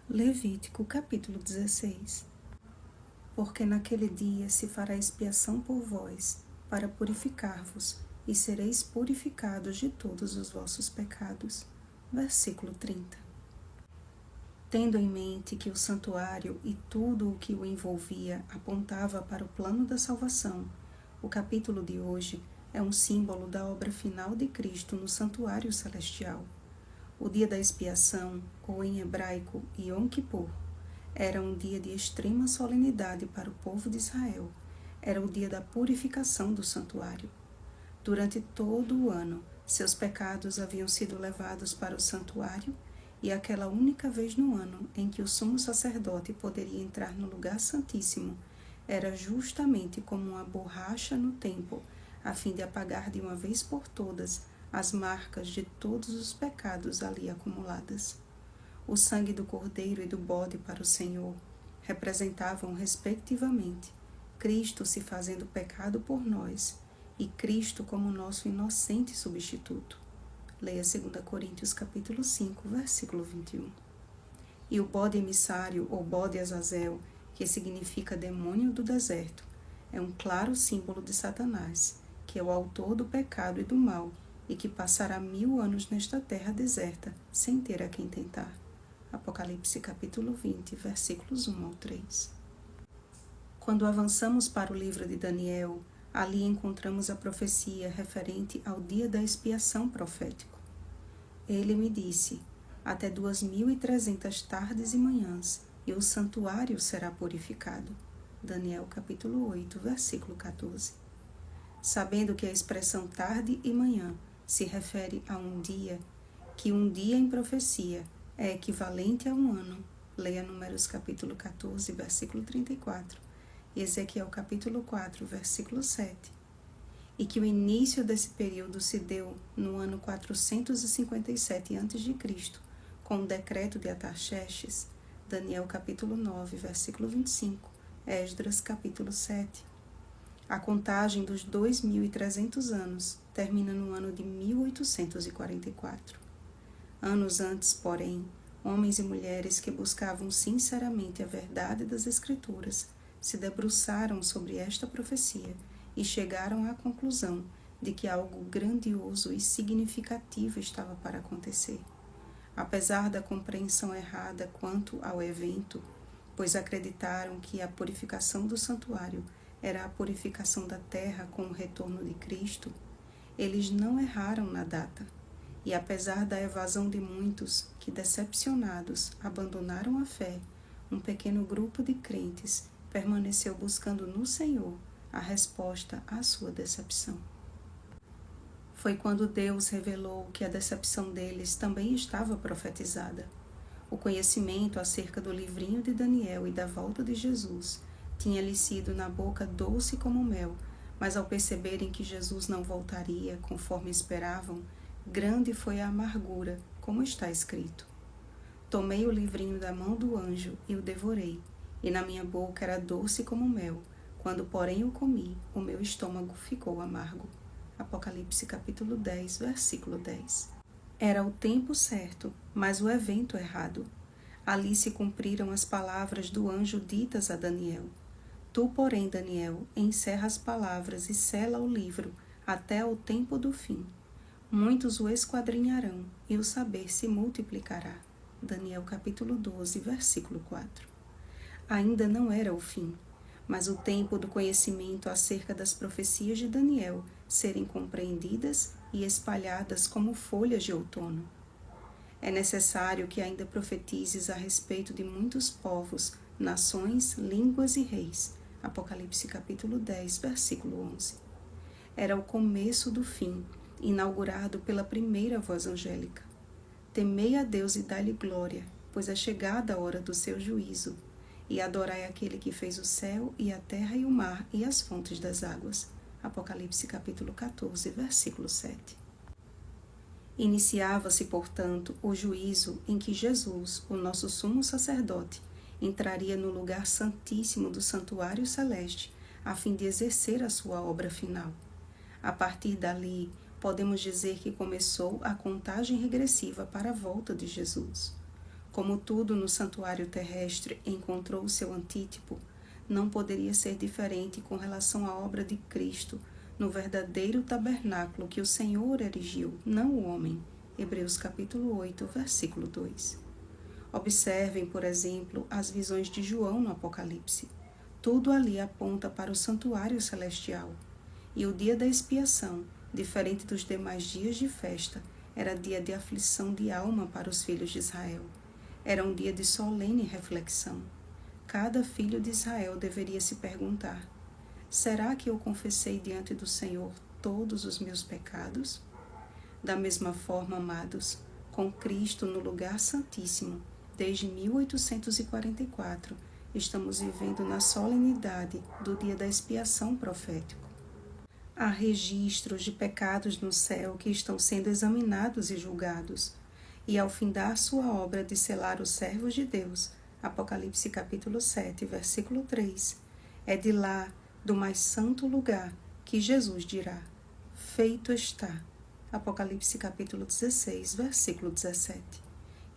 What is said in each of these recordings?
Levítico capítulo 16. Porque naquele dia se fará expiação por vós, para purificar-vos, e sereis purificados de todos os vossos pecados. Versículo 30. Tendo em mente que o santuário e tudo o que o envolvia apontava para o plano da salvação, o capítulo de hoje é um símbolo da obra final de Cristo no santuário celestial. O dia da expiação, ou em hebraico Yom Kippur, era um dia de extrema solenidade para o povo de Israel. Era o dia da purificação do santuário. Durante todo o ano, seus pecados haviam sido levados para o santuário, e aquela única vez no ano em que o sumo sacerdote poderia entrar no lugar santíssimo era justamente como uma borracha no templo, a fim de apagar de uma vez por todas as marcas de todos os pecados ali acumuladas. O sangue do cordeiro e do bode para o Senhor representavam, respectivamente, Cristo se fazendo pecado por nós e Cristo como nosso inocente substituto. Leia 2 Coríntios capítulo 5, versículo 21. E o bode emissário, ou bode Azazel, que significa demônio do deserto, é um claro símbolo de Satanás, que é o autor do pecado e do mal, e que passará 1000 anos nesta terra deserta, sem ter a quem tentar. Apocalipse capítulo 20, versículos 1 ao 3. Quando avançamos para o livro de Daniel, ali encontramos a profecia referente ao dia da expiação profético. Ele me disse, até 2300 tardes e manhãs, e o santuário será purificado. Daniel capítulo 8, versículo 14. Sabendo que a expressão tarde e manhã se refere a um dia, que um dia em profecia é equivalente a um ano. Leia Números capítulo 14, versículo 34, e Ezequiel capítulo 4, versículo 7. E que o início desse período se deu no ano 457 a.C., com o decreto de Artaxerxes, Daniel capítulo 9, versículo 25, Esdras capítulo 7. A contagem dos 2300 anos termina no ano de 1844. Anos antes, porém, homens e mulheres que buscavam sinceramente a verdade das Escrituras se debruçaram sobre esta profecia e chegaram à conclusão de que algo grandioso e significativo estava para acontecer. Apesar da compreensão errada quanto ao evento, pois acreditaram que a purificação do santuário era a purificação da terra com o retorno de Cristo, eles não erraram na data. E apesar da evasão de muitos que, decepcionados, abandonaram a fé, um pequeno grupo de crentes permaneceu buscando no Senhor a resposta à sua decepção. Foi quando Deus revelou que a decepção deles também estava profetizada. O conhecimento acerca do livrinho de Daniel e da volta de Jesus tinha-lhe sido na boca doce como mel, mas ao perceberem que Jesus não voltaria conforme esperavam, grande foi a amargura, como está escrito. Tomei o livrinho da mão do anjo e o devorei, e na minha boca era doce como mel. Quando, porém, o comi, o meu estômago ficou amargo. Apocalipse capítulo 10, versículo 10. Era o tempo certo, mas o evento errado. Ali se cumpriram as palavras do anjo ditas a Daniel. Tu, porém, Daniel, encerra as palavras e sela o livro até o tempo do fim. Muitos o esquadrinharão e o saber se multiplicará. Daniel capítulo 12, versículo 4. Ainda não era o fim, mas o tempo do conhecimento acerca das profecias de Daniel serem compreendidas e espalhadas como folhas de outono. É necessário que ainda profetizes a respeito de muitos povos, nações, línguas e reis. Apocalipse capítulo 10, versículo 11. Era o começo do fim, inaugurado pela primeira voz angélica. Temei a Deus e dai-lhe glória, pois é chegada a hora do seu juízo, e adorai aquele que fez o céu e a terra e o mar e as fontes das águas. Apocalipse capítulo 14, versículo 7. Iniciava-se, portanto, o juízo em que Jesus, o nosso sumo sacerdote, entraria no lugar santíssimo do santuário celeste, a fim de exercer a sua obra final. A partir dali, podemos dizer que começou a contagem regressiva para a volta de Jesus. Como tudo no santuário terrestre encontrou seu antítipo, não poderia ser diferente com relação à obra de Cristo no verdadeiro tabernáculo que o Senhor erigiu, não o homem. Hebreus capítulo 8, versículo 2. Observem, por exemplo, as visões de João no Apocalipse. Tudo ali aponta para o santuário celestial. E o dia da expiação, diferente dos demais dias de festa, era dia de aflição de alma para os filhos de Israel. Era um dia de solene reflexão. Cada filho de Israel deveria se perguntar: será que eu confessei diante do Senhor todos os meus pecados? Da mesma forma, amados, com Cristo no lugar santíssimo, desde 1844, estamos vivendo na solenidade do dia da expiação profético. Há registros de pecados no céu que estão sendo examinados e julgados, e ao findar sua obra de selar os servos de Deus, Apocalipse capítulo 7, versículo 3, é de lá, do mais santo lugar, que Jesus dirá: feito está. Apocalipse capítulo 16, versículo 17.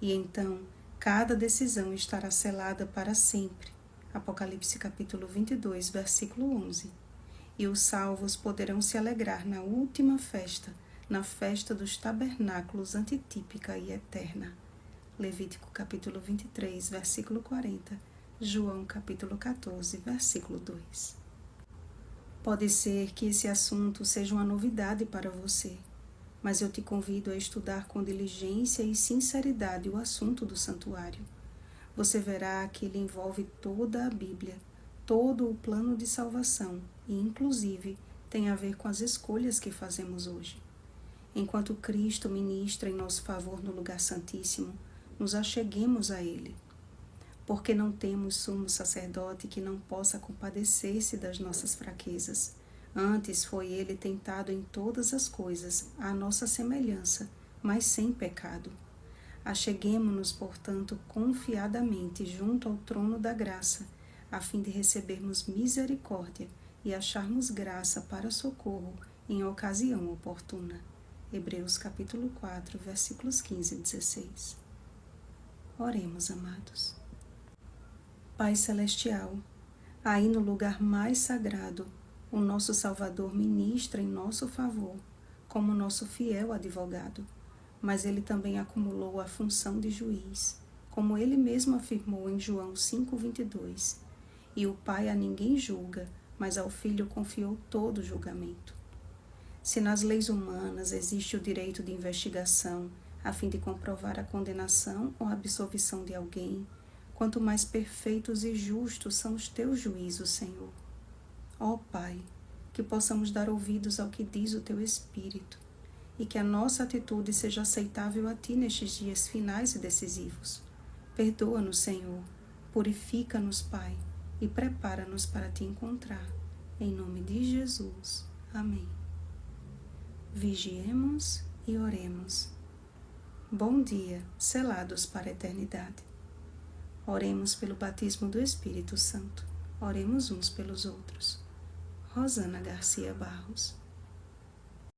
E então, cada decisão estará selada para sempre. Apocalipse capítulo 22, versículo 11. E os salvos poderão se alegrar na última festa, na festa dos tabernáculos antitípica e eterna. Levítico capítulo 23, versículo 40. João capítulo 14, versículo 2. Pode ser que esse assunto seja uma novidade para você, mas eu te convido a estudar com diligência e sinceridade o assunto do santuário. Você verá que ele envolve toda a Bíblia, todo o plano de salvação e, inclusive, tem a ver com as escolhas que fazemos hoje. Enquanto Cristo ministra em nosso favor no lugar santíssimo, nos acheguemos a Ele, porque não temos sumo sacerdote que não possa compadecer-se das nossas fraquezas. Antes foi Ele tentado em todas as coisas, à nossa semelhança, mas sem pecado. Acheguemo-nos, portanto, confiadamente junto ao trono da graça, a fim de recebermos misericórdia e acharmos graça para socorro em ocasião oportuna. Hebreus capítulo 4, versículos 15 e 16. Oremos, amados. Pai Celestial, aí no lugar mais sagrado, o nosso Salvador ministra em nosso favor, como nosso fiel advogado, mas ele também acumulou a função de juiz, como ele mesmo afirmou em João 5,22. E o Pai a ninguém julga, mas ao Filho confiou todo o julgamento. Se nas leis humanas existe o direito de investigação, a fim de comprovar a condenação ou a absolvição de alguém, quanto mais perfeitos e justos são os teus juízos, Senhor. Ó Pai, que possamos dar ouvidos ao que diz o teu Espírito, e que a nossa atitude seja aceitável a ti nestes dias finais e decisivos. Perdoa-nos, Senhor, purifica-nos, Pai, e prepara-nos para te encontrar. Em nome de Jesus. Amém. Vigiemos e oremos. Bom dia, selados para a eternidade. Oremos pelo batismo do Espírito Santo. Oremos uns pelos outros. Rosana Garcia Barros.